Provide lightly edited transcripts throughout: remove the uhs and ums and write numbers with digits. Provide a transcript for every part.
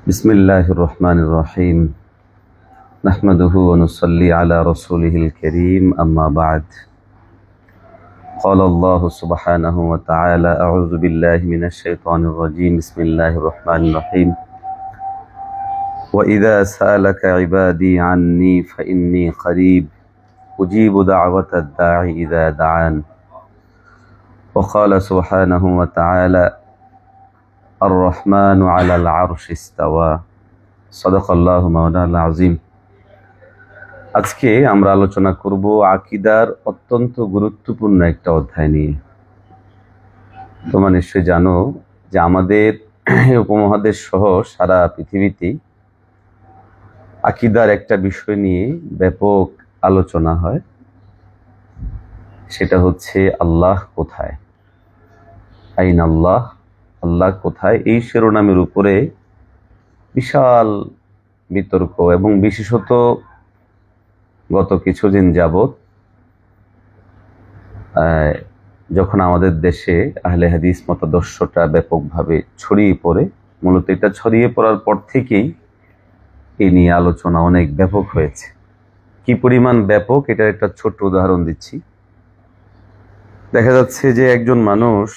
بسم الله الرحمن الرحيم نحمده ونصلي على رسوله الكريم أما بعد قال الله سبحانه وتعالى أعوذ بالله من الشيطان الرجيم بسم الله الرحمن الرحيم وإذا سألك عبادي عني فإني قريب أجيب دعوة الداعي إذا دعان وقال سبحانه وتعالى الرحمن على العرش استوى صدق الله مولانا العظيم। আজকে আমরা আলোচনা করব আকীদার অত্যন্ত গুরুত্বপূর্ণ একটা অধ্যায় নিয়ে। তোমরা নিশ্চয়ই জানো যে আমাদের উপমহাদেশ সহ সারা পৃথিবীতে আকীদার একটা বিষয় নিয়ে ব্যাপক আলোচনা হয়, সেটা হচ্ছে আল্লাহ কোথায়, আইন আল্লাহ, আল্লাহ কোথায়। এই শিরোনামের উপরে বিশাল বিতর্ক এবং বিশেষত গত কিছুদিন যাবৎ যখন আমাদের দেশে আহলে হাদিস মতাদর্শটা ব্যাপকভাবে ছড়িয়ে পড়ে, মূলত এটা ছড়িয়ে পড়ার পর থেকেই এই নিয়ে আলোচনা অনেক ব্যাপক হয়েছে। কি পরিমাণ ব্যাপক, এটার একটা ছোট্ট উদাহরণ দিচ্ছি। দেখা যাচ্ছে যে একজন মানুষ,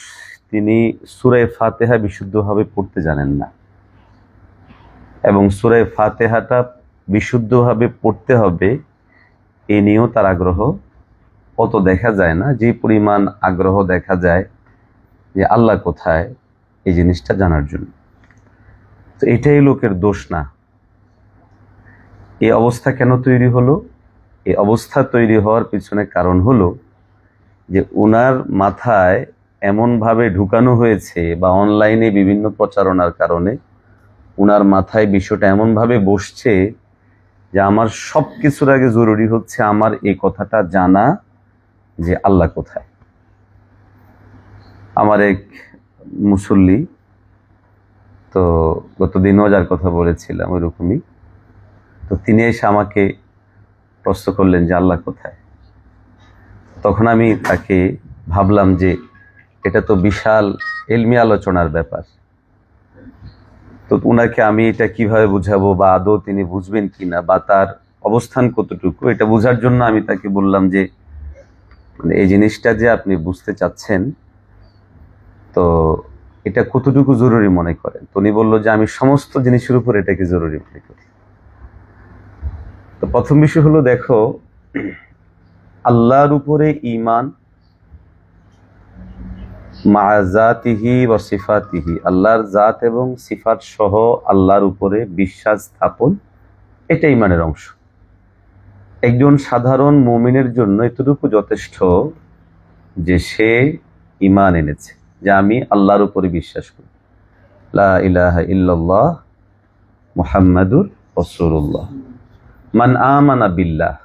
তিনি সূরা ফাতিহা বিশুদ্ধভাবে পড়তে জানেন না, এবং সূরা ফাতিহাটা বিশুদ্ধভাবে পড়তে হবে এ নিয়েও তার আগ্রহ অত দেখা যায় না, যে পরিমাণ আগ্রহ দেখা যায় যে আল্লাহ কোথায় এই জিনিসটা জানার জন্য। তো এটাই লোকের দোষ না। এই অবস্থা কেন তৈরি হলো? এই অবস্থা তৈরি হওয়ার পিছনে কারণ হলো যে ওনার মাথায় এমনভাবে ঢুকানো হয়েছে, বা অনলাইনে বিভিন্ন প্রচারণার কারণে ওনার মাথায় বিষয়টা এমনভাবে বসছে যে আমার সব কিছুর আগে জরুরি হচ্ছে আমার এই কথাটা জানা যে আল্লাহ কোথায়। আমার এক মুসল্লি, তো গতদিনও যার কথা বলেছিলাম ওইরকমই, তো তিনি এসে আমাকে প্রশ্ন করলেন যে আল্লাহ কোথায়। তখন আমি তাকে ভাবলাম যে এটা তো বিশাল ইলমি আলোচনার ব্যাপার, তো উনাকে আমি এটা কিভাবে বুঝাবো, বা আদৌ তিনি বুঝবেন কিনা, বা তার অবস্থান কতটুকু, এটা বোঝার জন্য আমি তাকে বললাম যে এই জিনিসটা যে আপনি বুঝতে চাচ্ছেন, তো এটা কতটুকু জরুরি মনে করেন। তো উনি বললো যে আমি সমস্ত জিনিসের উপর এটাকে জরুরি মনে করি। তো প্রথম বিষয় হলো, দেখো, আল্লাহর উপরে ঈমান, মা জাতিহি ওয়া সিফাতিহি, আল্লাহর জাত এবং সিফাত সহ আল্লাহর উপরে বিশ্বাস স্থাপন, এটা ঈমানের অংশ। একজন সাধারণ মুমিনের জন্য এতটুকু যথেষ্ট যে সে ঈমান এনেছে, যে আমি আল্লাহর উপরে বিশ্বাস করি, লা ইলাহা ইল্লাল্লাহ মুহাম্মাদুর রাসূলুল্লাহ, মান আমানা বিল্লাহ।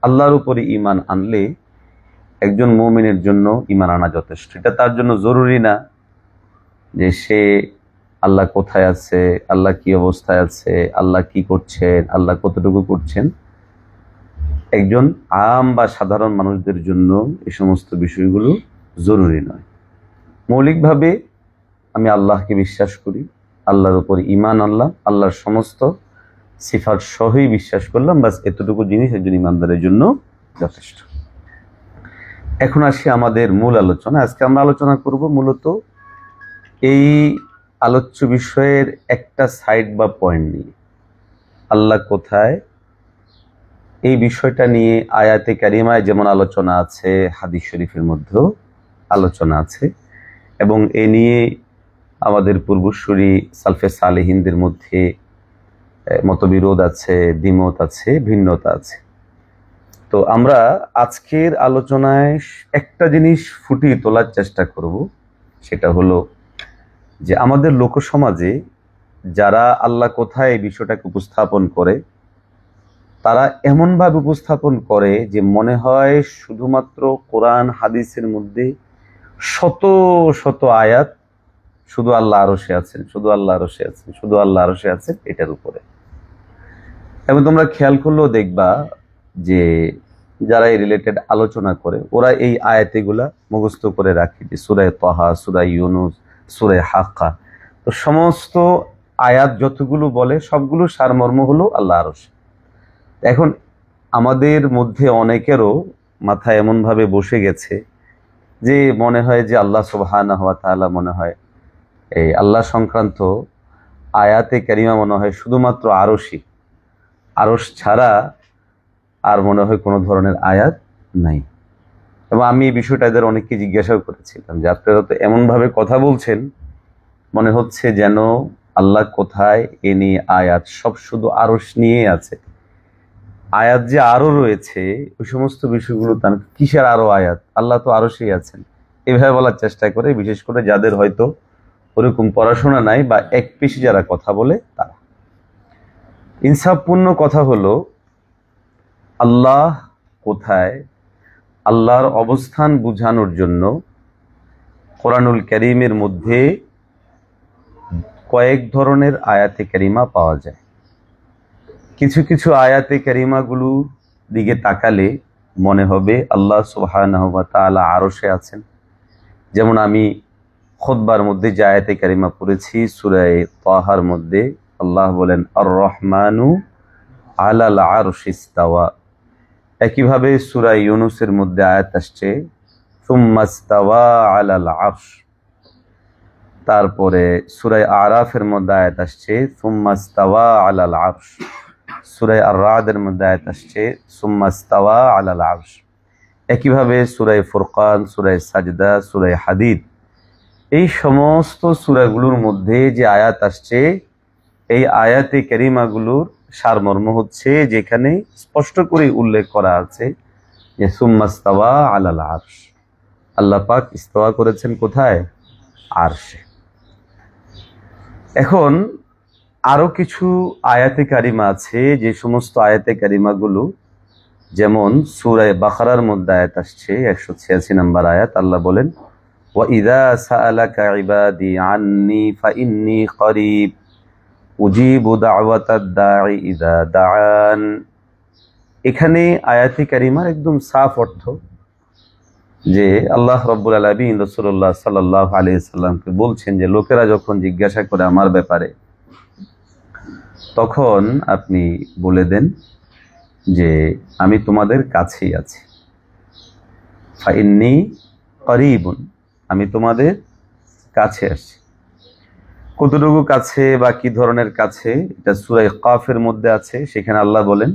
আল্লাহর উপরে ঈমান আনলে একজন মুমিনের জন্য ঈমান আনা যথেষ্ট। এটা তার জন্য জরুরি না যে সে আল্লাহ কোথায় আছে, আল্লাহ কি অবস্থায় আছে, আল্লাহ কি করছেন, আল্লাহ কতটুকু করছেন। একজন আম বা সাধারণ মানুষদের জন্য এই সমস্ত বিষয়গুলো জরুরি নয়। মৌলিকভাবে আমি আল্লাহকে বিশ্বাস করি, আল্লাহর উপর ঈমান আনলাম, আল্লাহর সমস্ত সিফাত সহই বিশ্বাস করলাম, বাস এতটুকু জিনিস একজন ঈমানদারের জন্য যথেষ্ট। এখন আসি আমাদের মূল আলোচনা। আজকে আমরা আলোচনা করব মূলত এই আলোচ্য বিষয়ের একটা সাইড বা পয়েন্ট নিয়ে, আল্লাহ কোথায়। এই বিষয়টা নিয়ে আয়াতে কারিমায় যেমন আলোচনা আছে, হাদিস শরীফের মধ্যেও আলোচনা আছে, এবং এ নিয়ে আমাদের পূর্বসূরি সালফে সালেহিনদের মধ্যে মতবিরোধ আছে, দ্বিমত আছে, ভিন্নতা আছে। তো আমরা আজকের আলোচনায় একটা জিনিস ফুটিয়ে তোলার চেষ্টা করব, সেটা হলো যে আমাদের লোকসমাজে যারা আল্লাহ কোথায় এই বিষয়টাকে উপস্থাপন করে, তারা এমনভাবে উপস্থাপন করে যে মনে হয় শুধুমাত্র কোরআন হাদিসের মধ্যে শত শত আয়াত শুধু আল্লাহ আরশে আছেন, শুধু আল্লাহ আরশে আছেন, শুধু আল্লাহ আরশে আছেন, এটার উপরে। এবং তোমরা খেয়াল করলেও দেখবা যে যারা এই রিলেটেড আলোচনা করে, ওরা এই আয়াতগুলা মুখস্থ করে রাখে, যে সূরা তাহা, সূরা ইউনূস, সূরা হাক্কা। তো সমস্ত আয়াত যতগুলো বলে সবগুলো সারমর্ম হলো আল্লাহ আরশে। এখন আমাদের মধ্যে অনেকেরও মাথায় এমন ভাবে বসে গেছে যে মনে হয় যে আল্লাহ সুবহানাহু ওয়া তাআলা মনে হয় এই আল্লাহ সংক্রান্ত আয়াতে কারিমা মনে হয় শুধুমাত্র আরশই, আরশ ছাড়া আর মনে হয় কোনো ধরনের আয়াত নাই। এবং আমি এই বিষয়টা এদের অনেককে জিজ্ঞাসাও করেছিলাম যে আপনারা তো এমন ভাবে কথা বলছেন মনে হচ্ছে যেন আল্লাহ কোথায় এ নিয়ে আয়াত, সব শুধু আরশ নিয়ে আছে। আয়াত যে আরো রয়েছে ওই সমস্ত বিষয়গুলো তার কিসের আরো আয়াত, আল্লাহ তো আরশেই আছেন, এভাবে বলার চেষ্টা করে, বিশেষ করে যাদের হয়তো ওরকম পড়াশোনা নাই বা এক পেশি যারা কথা বলে তারা। ইনসাফপূর্ণ কথা হলো আল্লাহ কোথায়, আল্লাহর অবস্থান বোঝানোর জন্য কোরআনুল কারীমের মধ্যে কয়েক ধরনের আয়াতে কারিমা পাওয়া যায়। কিছু কিছু আয়াতে কারিমাগুলোর দিকে তাকালে মনে হবে আল্লাহ সুবহানাহু ওয়া তাআলা আরশে আছেন। যেমন আমি খুতবার মধ্যে যে আয়াতে কারিমা পড়েছি সূরা তাহার মধ্যে আল্লাহ বলেন আর রহমানু আলাল আরশি ইস্তাওয়া। একইভাবে সূরা ইউনূসের মধ্যে আয়াত আসছে সুম্মা ইস্তাওয়া আলাল আরশ। তারপরে সূরা আরাফের মধ্যে আয়াত আসছে সুম্মা ইস্তাওয়া আলাল আরশ। সূরা আর-রা'দের মধ্যে আয়াত আসছে সুম্মা ইস্তাওয়া আলাল আরশ। একইভাবে সূরা ফুরকান, সূরা সাজদা, সূরা হাদীদ, এই সমস্ত সূরাগুলোর মধ্যে যে আয়াত আসছে এই আয়াতে কারিমাগুলোর সারমর্ম হচ্ছে যেখানে স্পষ্ট করে উল্লেখ করা আছে যে সুম্মা ইস্তাওয়া আলাল আরশ, আল্লাহ পাক ইস্তাওয়া করেছেন কোথায়? আরশে। এখন আরো কিছু আয়াতে কারিমা আছে যে সমস্ত আয়াতে কারিমাগুলো, যেমন সূরা বাকারার মধ্যে আয়াত আসছে 186 নম্বর আয়াত, আল্লাহ বলেন ওয়া ইযা সাআলাকা ইবাদি আন্নী ফাইন্নী করিব উজিবু দাওয়াতাদ দাঈ ইযা দাআন। এখানে আয়াতে কারিমার একদম সাফ অর্থ যে আল্লাহ রাব্বুল আলামিন রাসূলুল্লাহ সাল্লাল্লাহু আলাইহি সাল্লামকে বলছেন যে লোকেরা যখন জিজ্ঞাসা করে আমার ব্যাপারে তখন আপনি বলে দেন যে আমি তোমাদের কাছেই আছি। ফাইন্নী করিবুন, আমি তোমাদের কাছে আছি। কতটুকু কাছে বা কি ধরনের কাছে, এটা সূরা কাফের মধ্যে আছে। সেখানে আল্লাহ বলেন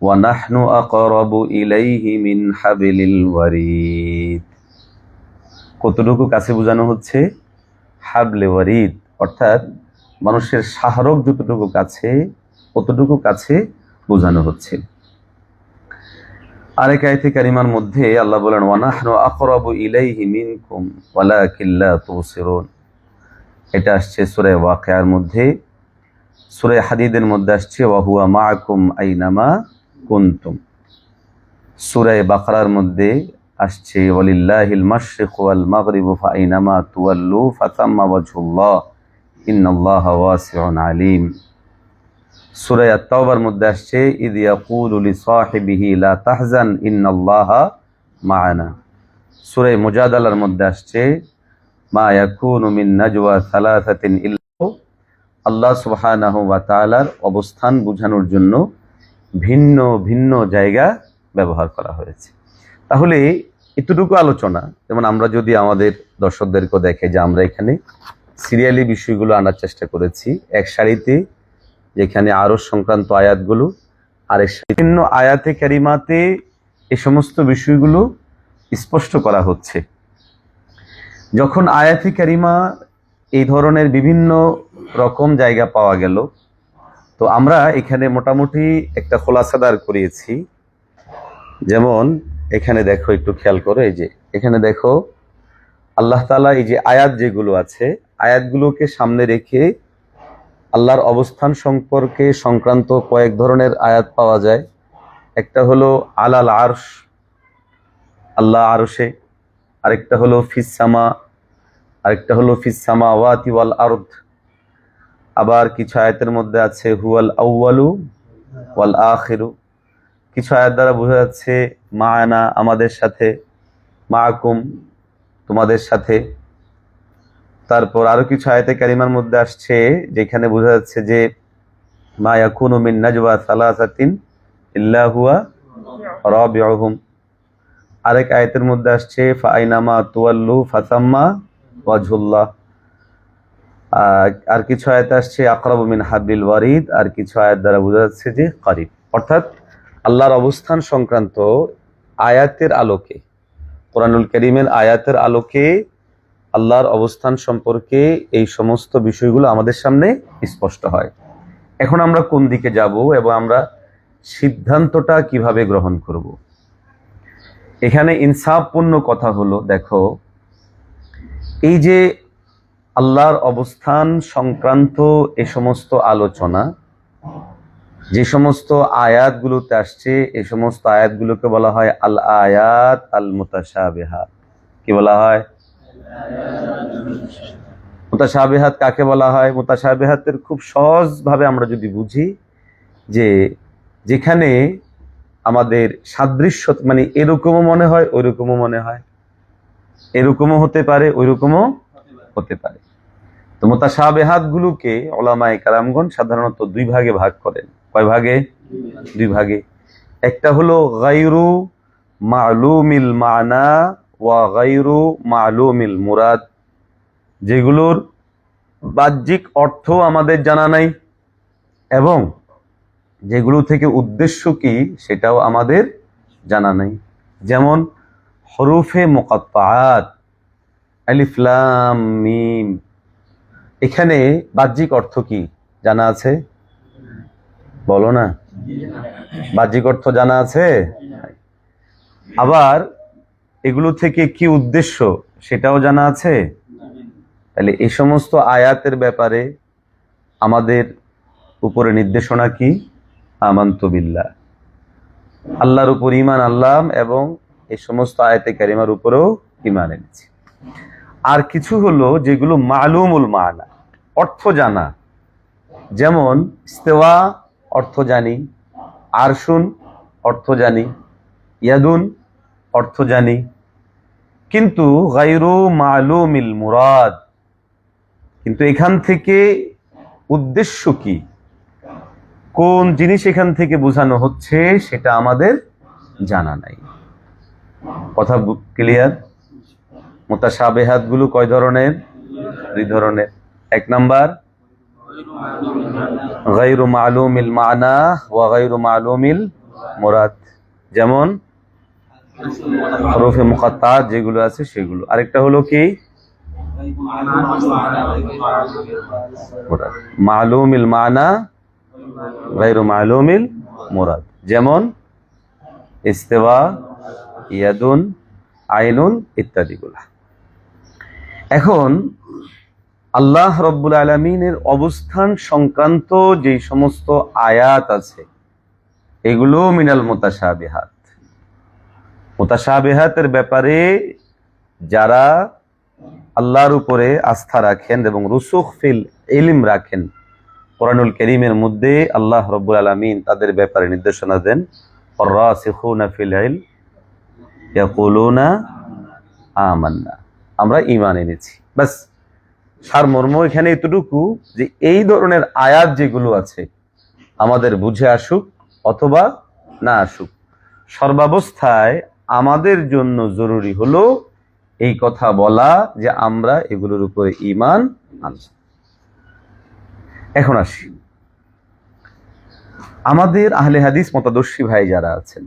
ওয়া নাহনু আকরাবু ইলাইহি মিন হাবিলিল ওয়ারিদ। কতটুকু কাছে বোঝানো হচ্ছে? হাবলে ওয়ারিদ, অর্থাৎ মানুষের শাহরগ যতটুকু কাছে অতটুকু কাছে বোঝানো হচ্ছে। আরেক আয়াতে কারিমার মধ্যে আল্লাহ বলেন ওয়া নাহনু আকরাবু ইলাইহি মিনকুম ওয়ালাকিন লা তুবসিরুন। এটা আসছে সূরা ওয়াকিয়ার মধ্যে। সূরা হাদীদের মধ্যে আসছে ওয়া হুয়া মাআকুম আইনামা কুনতুম। সূরা বাকারার মধ্যে আসছে ওয়ালিল্লাহিল মাশরিকু ওয়াল মাগরিবু ফাআইনামা তুওয়াল্লু ফাতাম্মা ওয়াজহুল্লাহ ইন্নাল্লাহা ওয়াসিউন আলীম। সূরা আত-তাওবার মধ্যে আসছে ইয ইয়াকুলু লিসাহিবিহি লা তাহজান ইন্নাল্লাহা মা'ানা। সূরা মুজাদালার মধ্যে আসছে মা ইয়াকুনু মিন নাজওয়া সালাসাতিন ইল্লা। আল্লাহ সুবহানাহু ওয়া তাআলার অবস্থান বোঝানোর জন্য ভিন্ন ভিন্ন জায়গা ব্যবহার করা হয়েছে। তাহলে এতটুকু আলোচনা, যেমন আমরা যদি আমাদের দর্শকদেরকে দেখে যে আমরা এখানে সিরিয়ালি বিষয়গুলো আনার চেষ্টা করেছি, এক সারিতে যেখানে আরশ সংক্রান্ত আয়াতগুলো, আর বিভিন্ন আয়াতে কারিমাতে এই সমস্ত বিষয়গুলো স্পষ্ট করা হচ্ছে। যখন আয়াতে কারিমা এই ধরনের বিভিন্ন রকম জায়গা পাওয়া গেল, তো আমরা এখানে মোটামুটি একটা খোলাসাদার করিয়েছি। যেমন এখানে দেখো, একটু খেয়াল করো, এই যে এখানে দেখো আল্লাহ তাআলা এই যে আয়াত যেগুলো আছে আয়াতগুলোকে সামনে রেখে আল্লাহর অবস্থান সম্পর্কে সংক্রান্ত কয়েক ধরনের আয়াত পাওয়া যায়। একটা হলো আলাল আরশ, আল্লাহ আরশে, আরেকটা হলো ফিস সামা, আরেকটা হলো ফিস সামাওয়াতি ওয়াল আরদ। আবার কিছু আয়াতের মধ্যে আছে হুয়াল আউয়ালু ওয়াল আখিরু। কিছু আয়াত দ্বারা বোঝা যাচ্ছে মা'ানা, আমাদের সাথে, মা'াকুম, তোমাদের সাথে। তারপর আরো কিছু আয়াতে কারিমার মধ্যে আসছে যেখানে বোঝা যাচ্ছে যে মা ইয়াকুনু মিন নাজওয়া সালাসাতিন ইল্লা হুয়া রাবিউহুম। আরেক আয়াতের মধ্যে আসছে ফাইনামা তুওয়াল্লু ফাসাম্মা ওয়াজহুল্লাহ। আর কিছু আয়াত আসছে আকরাবু মিন হাবলিল ওয়ারিদ। আর কিছু আয়াত দ্বারা বোঝা যাচ্ছে যে করিব। অর্থাৎ আল্লাহর অবস্থান সংক্রান্ত আয়াতের আলোকে, কোরআনুল কারীমের আয়াতের আলোকে আল্লাহর অবস্থান সম্পর্কে এই সমস্ত বিষয়গুলো আমাদের সামনে স্পষ্ট হয়। এখন আমরা কোন দিকে যাব এবং আমরা সিদ্ধান্তটা কিভাবে গ্রহণ করব? এখানে ইনসাফপূর্ণ কথা হলো, দেখো, এই যে আল্লাহর অবস্থান সংক্রান্ত এই সমস্ত আলোচনা যে সমস্ত আয়াতগুলোতে আসছে, এই সমস্ত আয়াতগুলোকে বলা হয় আল আয়াত আল মুতাশাবিহাত। কি বলা হয়? মুতাশাবিহাত কাকে বলা হয়? মুতাশাবিহাতের খুব সহজ ভাবে আমরা যদি বুঝি যে যেখানে আমাদের সাদৃশ্য, মানে এরকমও মনে হয় ওইরকমও মনে হয়, এরকমও হতে পারে ওইরকমও হতে পারে। তো মুতাশাবিহাত গুলোকে উলামায়ে কেরামগণ সাধারণত দুই ভাগে ভাগ করেন। কয় ভাগে? দুই ভাগে। একটা হলো গায়রু মালুমিল মানা ওয়া গায়রু মালুমিল মুরাদ, যেগুলোর বাহ্যিক অর্থ আমাদের জানা নাই এবং যেগুলো থেকে উদ্দেশ্য কি সেটাও আমাদের জানা নাই। যেমন হরুফে মুকাত্তাআত, আলিফ লাম মিম, এখানে বাহ্যিক অর্থ কি জানা আছে? বলো না, বাহ্যিক অর্থ জানা আছে? আবার এগুলো থেকে কি উদ্দেশ্য সেটাও জানা আছে। তাহলে এই সমস্ত আয়াতের ব্যাপারে আমাদের উপরে নির্দেশনা কি? আমানতু বিল্লাহ, আল্লাহর উপর ঈমান আনলাম এবং এই সমস্ত আয়াতে কারিমার উপরেও ঈমান এনেছি। আর কিছু হলো যেগুলো মালুমুল মানা, অর্থ জানা। যেমন ইস্তেওয়া অর্থ জানি, আরশুন অর্থ জানি, ইয়াদুন অর্থ জানি, কিন্তু গায়রু মালুমিল মুরাদ, কিন্তু এখান থেকে উদ্দেশ্য কি, কোন জিনিস এখান থেকে বোঝানো হচ্ছে সেটা আমাদের জানা নাই। কথা ক্লিয়ার? মুতাশাবিহাত গুলো কয় ধরনের? দুই ধরনের। এক নাম্বার গায়রু মালুমিল মানা ওয়া গায়রু মালুমিল মুরাদ, যেমন হরফে মুকাত্তাআত যেগুলো আছে সেগুলো। আরেকটা হলো কি মালুমিল মানা গায়রু মালুমিল মুরাদ, যেমন ইস্তেওয়া, ইয়াদুন, আইনুন ইত্যাদিগুলা। এখন আল্লাহ রব্বুল আলামিনের অবস্থান সংক্রান্ত যে সমস্ত আয়াত আছে এগুলো মিনাল মুতাশাবিহাত। মুতাশাবিহাতের ব্যাপারে যারা আল্লাহর উপরে আস্থা রাখেন এবং রুসুখ ফিল ইলম রাখেন, কোরআনুল কারীমের মধ্যে আল্লাহ রব্বুল আলামিন তাদের ব্যাপারে নির্দেশনা দেন, আর-রাসিখুনা ফিল ইলম ইয়াকুলুনা আমান্না, আমরা ঈমান এনেছি। বাস, সারমর্ম এখানে এতটুকু যে এই ধরনের আয়াত যেগুলো আছে আমাদের বুঝে আসুক অথবা না আসুক, সর্বাবস্থায় আমাদের জন্য জরুরি হলো এই কথা বলা যে আমরা এগুলোর উপরে ঈমান আনছি। এখন আসি, আমাদের আহলে হাদিস মতাদর্শী ভাই যারা আছেন,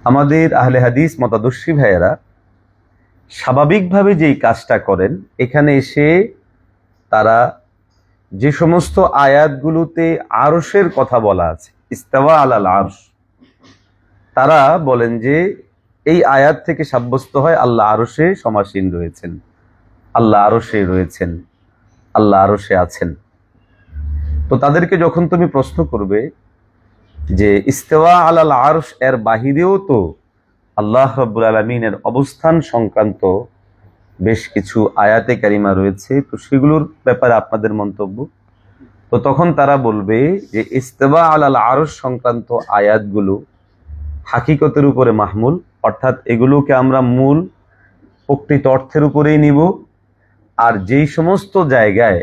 আমাদের আহলে হাদিস মতাদর্শী ভাইয়েরা স্বাভাবিকভাবে যেই কাজটা করেন, এখানে এসে তারা যে সমস্ত আয়াতগুলোতে আরশের কথা বলা আছে, ইস্তাওয়া আলাল আরশ, তারা বলেন যে এই আয়াত থেকে সাব্যস্ত হয় আল্লাহ আরশে সমাসীন রয়েছেন, আল্লাহ আরশে রয়েছেন, আল্লাহ আরশে আছেন। তো তাদেরকে যখন তুমি প্রশ্ন করবে যে ইস্তেওয়া আলাল আরশ এর বাহিরেও তো আল্লাহ রাব্বুল আলামিনের অবস্থান সংক্রান্ত বেশ কিছু আয়াতে কারিমা রয়েছে, তো সেগুলোর ব্যাপারে আপনাদের মন্তব্য। তো তখন তারা বলবে যে ইস্তেওয়া আলাল আরশ সংক্রান্ত আয়াতগুলো হাকিকতের উপরে মাহমুল, অর্থাৎ এগুলোকে আমরা মূল প্রকৃত অর্থের উপরেই নিব। আর যেই সমস্ত জায়গায়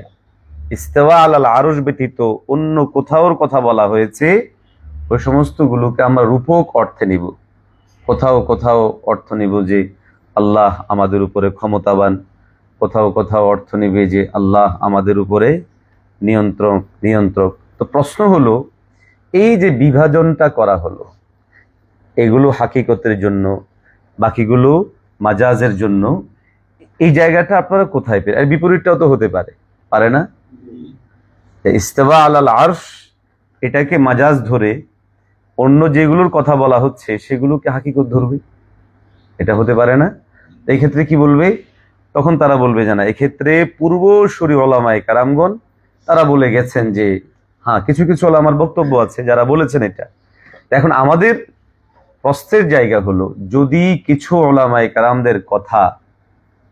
ইস্তেওয়া আলাল আরশ ব্যতীত অন্য কোথাওর কথা বলা হয়েছে ওই সমস্ত গুলোকে আমরা রূপক অর্থে নিব। কোথাও কোথাও অর্থ নিব যে আল্লাহ আমাদের উপরে ক্ষমতাবান, কোথাও কোথাও অর্থ নিবে যে আল্লাহ আমাদের উপরে নিয়ন্ত্রক। তো প্রশ্ন হলো, এই যে বিভাজনটা করা হলো, এগুলো হাকিকতের জন্য, বাকিগুলো মাজাজের জন্য, এই জায়গাটা আপনারা কোথায় পেয়ে? আর বিপরীতটাও তো হতে পারে না? ইস্তেওয়া আলাল আরশ এটাকে মাজাজ ধরে অন্য যেগুলোর কথা বলা হচ্ছে সেগুলোকে হাকিকত ধরবে, এটা হতে পারে না। এই ক্ষেত্রে কি বলবে? তখন তারা বলবে জানা এক্ষেত্রে পূর্বসূরি ওলামায়ে কেরামগণ তারা বলে গেছেন যে হ্যাঁ, কিছু কিছু ওলামার বক্তব্য আছে যারা বলেছেন এটা। এখন আমাদের প্রশ্নের জায়গা হলো, যদি কিছু ওলামায়ে কেরামদের কথা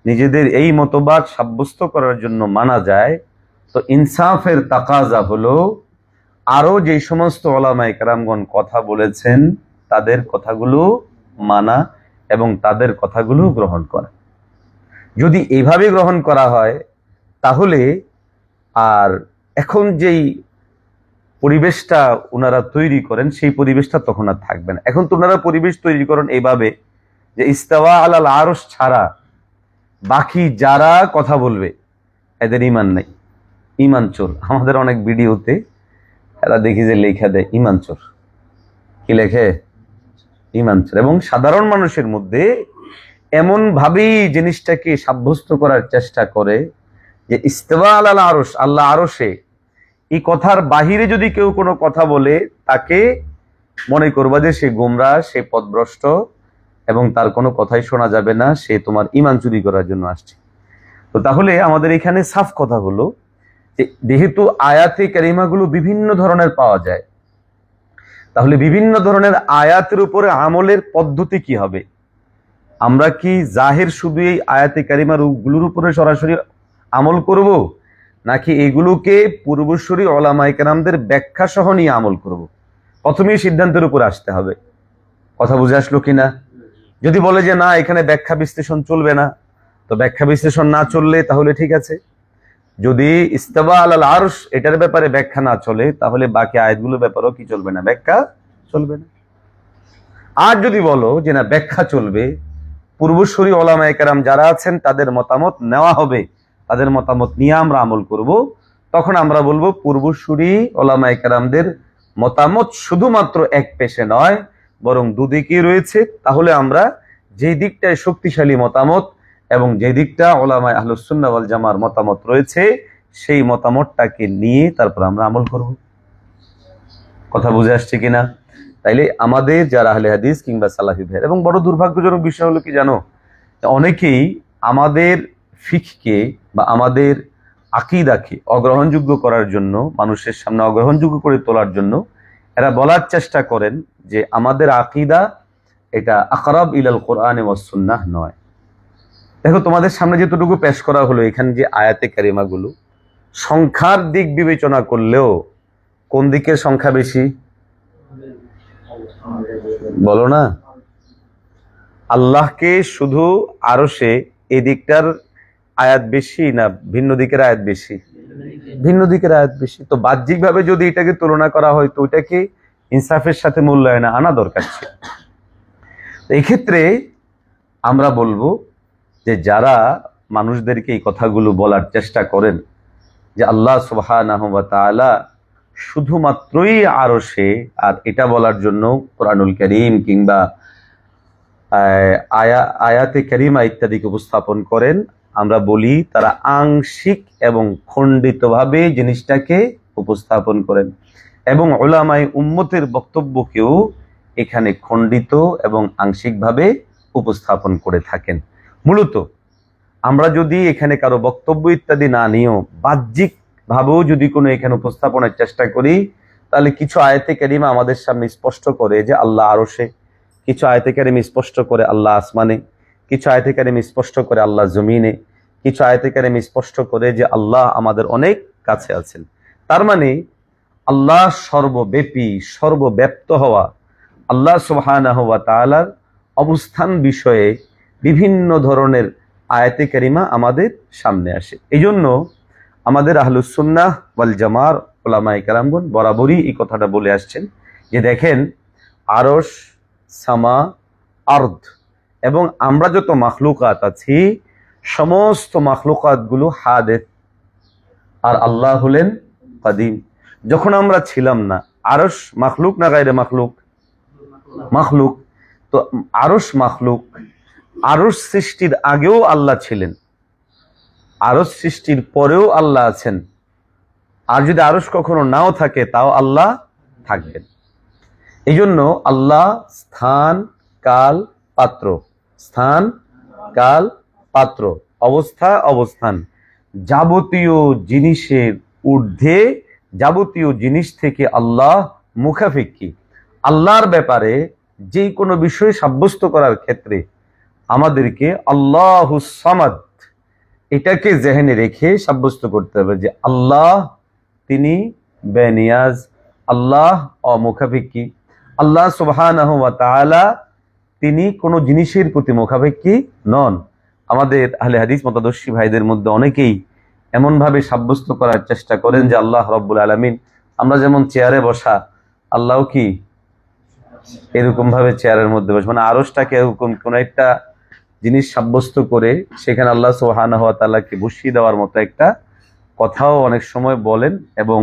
নিজেদের এই মতবাদ সাব্যস্ত করার জন্য মানা যায়, তো ইনসাফের তাকাজা হলো আরো যে সমস্ত ওলামায়ে কেরামগণ কথা বলেছেন তাদের কথাগুলো মানা এবং তাদের কথাগুলো গ্রহণ করা। যদি এইভাবে গ্রহণ করা হয় তাহলে আর এখন যেই পরিবেশটা ওনারা তৈরি করেন সেই পরিবেশটা তখন আর থাকবে না। এখন তো ওনারা পরিবেশ তৈরি করেন এইভাবে যে ইস্তেওয়া আলাল আরশ ছাড়া বাকি যারা কথা বলবে এদের ইমান নেই, ইমান চোর। আমাদের অনেক ভিডিওতে এরা দেখি যে লেখা দেয় ইমান চোর। কি লেখে? ইমান চোর। এবং সাধারণ মানুষের মধ্যে এমন ভাবেই জিনিসটাকে সাব্যস্ত করার চেষ্টা করে যে ইস্তেওয়া আলাল আরশ, আল্লাহ আরশে, এই কথার বাহিরে যদি কেউ কোনো কথা বলে তাকে মনে করবা যে সে গোমরাহ, সে পথভ্রষ্ট এবং তার কোনো কথাই শোনা যাবে না, সে তোমার ইমান চুরি করার জন্য আসছে। তো তাহলে আমাদের এখানে সাফ কথা হলো যে যেহেতু আয়াতে কারিমাগুলো বিভিন্ন ধরনের পাওয়া যায়, তাহলে বিভিন্ন ধরনের আয়াতের উপরে আমলের পদ্ধতি কি হবে? আমরা কি জাহির শুধু এই আয়াতে কারিমার গুলোর উপরে সরাসরি আমল করব, নাকি এগুলোকে পূর্বসূরি ওলামায়ে কেরামদের ব্যাখ্যা সহ নিয়ে আমল করব? প্রথমেই সিদ্ধান্তের উপর আসতে হবে। কথা বুঝে আসলো কিনা? যদি বলে যে না, এখানে ব্যাখ্যা বিশ্লেষণ চলবে না, তো ব্যাখ্যা বিশ্লেষণ না চললে তাহলে ঠিক আছে। যদি ইস্তেওয়া আলাল আরশ এটার ব্যাপারে ব্যাখ্যা না চলে তাহলে বাকি আয়াতগুলোর ব্যাপারেও কি চলবে না? ব্যাখ্যা চলবে না। আর যদি বলো যে না, ব্যাখ্যা চলবে, পূর্বসূরি ওলামায়ে কেরাম যারা আছেন তাদের মতামত নেওয়া হবে, তাদের মতামত নিয়ে আমরা আমল করব, তখন আমরা বলবো পূর্বসূরি ওলামায়ে কেরামদের মতামত শুধুমাত্র এক পেশে নয়, বরং দুদিকেই রয়েছে। তাহলে আমরা যে দিকটায় শক্তিশালী মতামত এবং যে দিকটা ওলামায়ে আহলুস সুন্নাহ ওয়াল জামার মতামত রয়েছে সেই মতামতটাকে নিয়ে তারপর আমরা আমল করব। কথা বুঝে আসছে কিনা? তাইলে আমাদের যারা আহলে হাদিস কিংবা সালাফি ভাই, এবং বড় দুর্ভাগ্যজনক বিষয় হলো কি জানো, অনেকেই আমাদের ফিকহকে বা আমাদের আকীদাকে অগ্রহণযোগ্য করার জন্য, মানুষের সামনে অগ্রহণযোগ্য করে তোলার জন্য এরা বলার চেষ্টা করেন যে আমাদের আকীদা এটা আকরাব ইলাল কোরআন ওয়াস সুন্নাহ নয়। দেখো, তোমাদের সামনে যেটুকু পেশ করা হলো, এখানে যে আয়াতে কারিমাগুলো, সংখ্যার দিক বিবেচনা করলেও কোন দিকের সংখ্যা বেশি? বলো না। আল্লাহকে শুধু আরশে এই দিকটার আয়াত বেশি না ভিন্ন দিকের আয়াত বেশি? ভিন্ন দিকের আয়াত বেশি। তো বাহ্যিকভাবে যদি এটাকে তুলনা করা হয় তো ওইটাকে ইনসাফের সাথে মূল্যায়নে আনা দরকার ছিল। এই ক্ষেত্রে আমরা বলবো যে যারা মানুষদেরকে এই কথাগুলো বলার চেষ্টা করেন যে আল্লাহ সুবহানাহু ওয়া তাআলা শুধুমাত্রই আরশে, আর এটা বলার জন্য কোরআনুল কারীম কিংবা আয়াতে কারিমা ইত্যাদিকে উপস্থাপন করেন, আমরা বলি তারা আংশিক এবং খণ্ডিতভাবে জিনিসটাকে উপস্থাপন করেন এবং উলামায়ে উম্মতের বক্তব্যকেও এখানে খণ্ডিত এবং আংশিকভাবে উপস্থাপন করে থাকেন। মূলত আমরা যদি এখানে কারো বক্তব্য ইত্যাদি না নিয়েও বাহ্যিক ভাবেও যদি কোনো এখানে উপস্থাপনের চেষ্টা করি, তাহলে কিছু আয়াতে কারিমা আমাদের সামনে স্পষ্ট করে যে আল্লাহ আরশে, কিছু আয়াতে কারিমা স্পষ্ট করে আল্লাহ আসমানে, কিছু আয়াতে কারিমা স্পষ্ট করে আল্লাহ জমিনে, কিছু আয়াতে কারিমা স্পষ্ট করে যে আল্লাহ আমাদের অনেক কাছে আছেন। তার মানে আল্লাহ সর্বব্যাপী, সর্বব্যাপ্ত হওয়া, আল্লাহ সুবহানাহু ওয়া তাআলার অবস্থান বিষয়ে বিভিন্ন ধরনের আয়াতে কারিমা আমাদের সামনে আসে। এই জন্য আমাদের আহলুস সুন্নাহ ওয়াল জামার উলামায়ে কেরামগণ বরাবরই এই কথাটা বলে আসছেন যে দেখেন, আরশ, সামা, আরদ এবং আমরা যত মাখলুকাত আছি সমস্ত মাখলুকাতগুলো হাদেথ, আর আল্লাহ হলেন কাদিম। যখন আমরা ছিলাম না, আরশ মাখলুক না গায়রে মাখলুক? মাখলুক। তো আরশ মাখলুক, আরশ সৃষ্টির আগেও আল্লাহ ছিলেন, আরশ সৃষ্টির পরেও আল্লাহ আছেন, আর যদি আরশ কখনো নাও থাকে তাও আল্লাহ থাকবেন। এই জন্য আল্লাহ স্থান, কাল, পাত্র, স্থান, কাল, পাত্র, অবস্থা, অবস্থান, যাবতীয় জিনিসের ঊর্ধ্বে, যাবতীয় জিনিস থেকে আল্লাহ মুখাপেক্ষী। আল্লাহর ব্যাপারে যে কোনো বিষয় সাব্যস্ত করার ক্ষেত্রে আমাদেরকে আল্লাহুস সামাদ এটাকে জেহেনে রেখে সাব্যস্ত করতে হবে যে আল্লাহ তিনি বেনিয়াজ, আল্লাহ অমুখাপেক্ষী, আল্লাহ সুবহানাহু ওয়া তাআলা তিনি কোনো জিনিসের প্রতি মুখাপেক্ষী নন। আমাদের আহলে হাদিস মতাদর্শী ভাইদের মধ্যে অনেকেই এমনভাবে সাব্যস্ত করার চেষ্টা করেন যে আল্লাহ রব্বুল আলামিন, আমরা যেমন চেয়ারে বসা, আল্লাহ কি এরকম ভাবে চেয়ারের মধ্যে বসে, মানে আরশটাকে এরকম কোন একটা জিনিস সাব্যস্ত করে সেখানে আল্লাহ সুবহানাহু ওয়া তাআলাকে বসিয়ে দেওয়ার মতো একটা কথাও অনেক সময় বলেন, এবং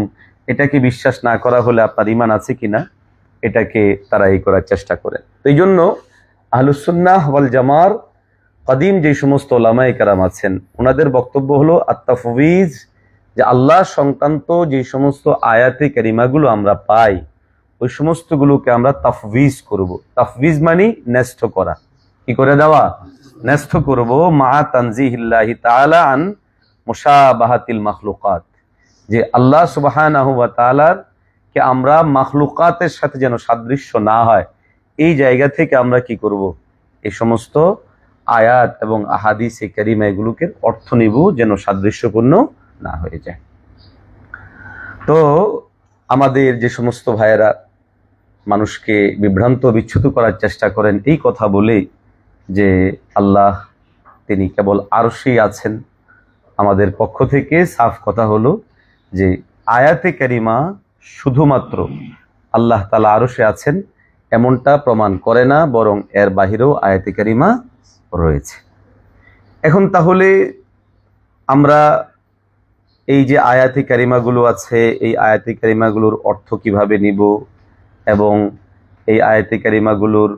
এটাকে বিশ্বাস না করা হলে আপনার ঈমান আছে কিনা এটাকে তারা এই করার চেষ্টা করেন। তো এই জন্য আহলুস সুন্নাহ ওয়াল জামার কাদিম যে সমস্ত উলামায়ে কেরাম আছেন ওনাদের বক্তব্য হলো আত-তাফওয়িজ, যে আল্লাহ সংক্রান্ত যে সমস্ত আয়াতে কারিমাগুলো আমরা পাই ওই সমস্তগুলোকে আমরা তাফওয়িজ করব। তাফওয়িজ মানে ন্যস্ত করা, কি করে দেওয়া? ন্যস্ত করব। মা তানজিহিল্লাহি তাআলা আন মুশাবাহাতিল মাখলুকাত, যে আল্লাহ সুবহানাহু ওয়া তাআলার কে আমরা মাখলুকাতের সাথে যেন সাদৃশ্য না হয়, এই জায়গা থেকে আমরা কি করব? এই সমস্ত আয়াত এবং আহাদিসে কারিমা এগুলোকে অর্থ নিব যেন সাদৃশ্যপূর্ণ না হয়ে যায়। তো আমাদের যে সমস্ত ভাইয়েরা মানুষকে বিভ্রান্ত বিচ্যুত করার চেষ্টা করেন এই কথা বলে যে আল্লাহ তিনি কেবল আরশেই আছেন, আমাদের পক্ষ থেকে সাফ কথা হলো যে আয়াতে কারিমা শুধুমাত্র আল্লাহ তাআলা আরশে আছেন এমনটা প্রমাণ করে না, বরং এর বাহিরেও আয়াতে কারিমা রয়েছে। এখন তাহলে আমরা এই যে আয়াতে কারিমাগুলো আছে এই আয়াতে কারিমাগুলোর অর্থ কিভাবে নিব এবং এই আয়াতে কারিমাগুলোর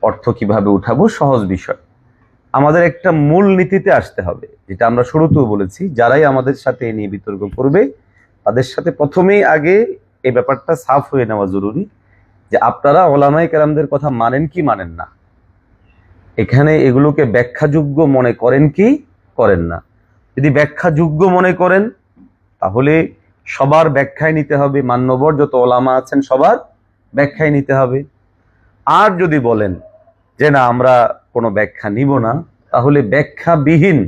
অর্থ কিভাবে উঠাবো? সহজ বিষয়। আমাদের একটা মূল নীতিতে আসতে হবে, যেটা আমরা শুরুতেও বলেছি, যারাই আমাদের সাথে এই নিয়ে বিতর্ক করবে তাদের সাথে প্রথমেই আগে এই ব্যাপারটা সাফ হয়ে নেওয়া জরুরি যে আপনারা উলামায়ে কেরামদের কথা মানেন কি মানেন না, এখানে এগুলোকে ব্যাখ্যাযোগ্য মনে করেন কি করেন না। যদি ব্যাখ্যাযোগ্য মনে করেন তাহলে সবার ব্যাখ্যায় নিতে হবে, মান্যবর যত ওলামা আছেন সবার ব্যাখ্যায় নিতে হবে। আর যদি বলেন যে না আমরা কোনো ব্যাখ্যা নিব না, তাহলে ব্যাখ্যাবিহীন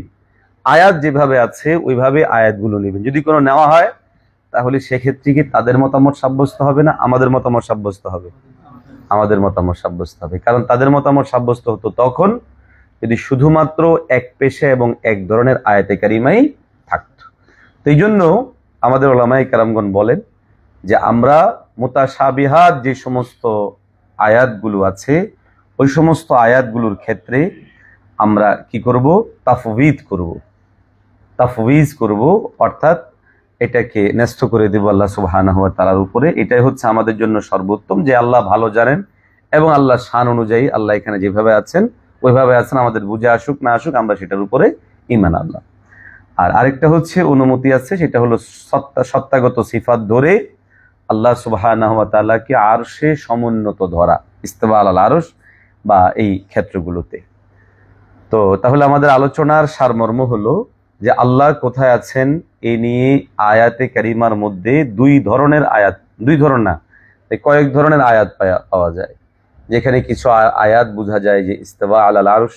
আয়াত যেভাবে আছে ওইভাবে আয়াতগুলো নেবেন। যদি কোনো নেওয়া হয় তাহলে সেক্ষেত্রে কি তাদের মতামত সাব্যস্ত হবে না আমাদের মতামত সাব্যস্ত হবে? আমাদের মতামত সাব্যস্ত হবে, কারণ তাদের মতামত সাব্যস্ত হতো তখন যদি শুধুমাত্র এক পেশা এবং এক ধরনের আয়াতে কারিমাই থাকতো। তো এই জন্য আমাদের উলামায়ে কেরামগণ বলেন যে আমরা মুতাশাবিহাত যে সমস্ত আয়াতগুলো আছে ওই সমস্ত আয়াতগুলোর ক্ষেত্রে আমরা কি করব? তাফওয়িদ করব, তাফওয়িজ করব, অর্থাৎ এটাকে ন্যস্ত করে দেব আল্লাহ সুবহানাহু ওয়া তাআলার উপরে। এটাই হচ্ছে আমাদের জন্য সর্বোত্তম, যে আল্লাহ ভালো জানেন এবং আল্লাহর শান অনুযায়ী আল্লাহ এখানে যেভাবে আছেন ওইভাবে আছেন, আমাদের বুঝে আসুক না আসুক আমরা সেটার উপরে ঈমান আল্লাহ। আর আরেকটা হচ্ছে অনুমতি আছে, সেটা হলো সত্তাগত সিফাত ধরে আল্লাহ সুবহানাহু ওয়া তাআলাকে আরশে সমুন্নত ধরা, ইস্তিওয়া আলাল আরশ বা এই ক্ষেত্রগুলোতে। তো তাহলে আমাদের আলোচনার সারমর্ম হলো যে আল্লাহ কোথায় আছেন এ নিয়ে আয়াতে কারিমার মধ্যে দুই ধরনের আয়াত, দুই ধরনের না কয়েক ধরনের আয়াত পাওয়া যায়, যেখানে কিছু আয়াত বোঝা যায় যে ইস্তিওয়া আলাল আরশ,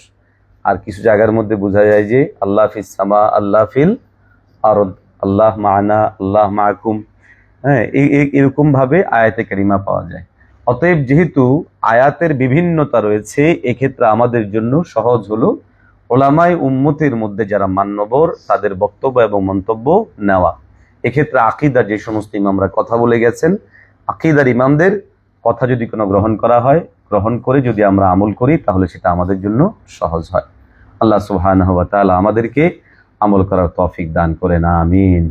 আর কিছু জায়গার মধ্যে বোঝা যায় যে আল্লাহ ফিস সামা আল্লাহ ফিল আরদ, আল্লাহ মা'না আল্লাহ মা'কুম। হ্যাঁ, এরকম ভাবে আয়াতে কারিমা পাওয়া যায়। অতএব যেহেতু আয়াতের বিভিন্নতা রয়েছে এক্ষেত্রে আমাদের জন্য সহজ হলো ওলামায়ে উম্মতের মধ্যে যারা মান্যবর তাদের বক্তব্য এবং মন্তব্য নেওয়া। এক্ষেত্রে আকীদার যে সমস্ত ইমামরা কথা বলে গেছেন, আকীদার ইমামদের কথা যদি কোনো গ্রহণ করা হয়, গ্রহণ করে যদি আমরা আমল করি তাহলে সেটা আমাদের জন্য সহজ হয়। আল্লাহ সুবহানাহু ওয়া তাআলা আমাদেরকে আমল করার তৌফিক দান করেন, আমিন।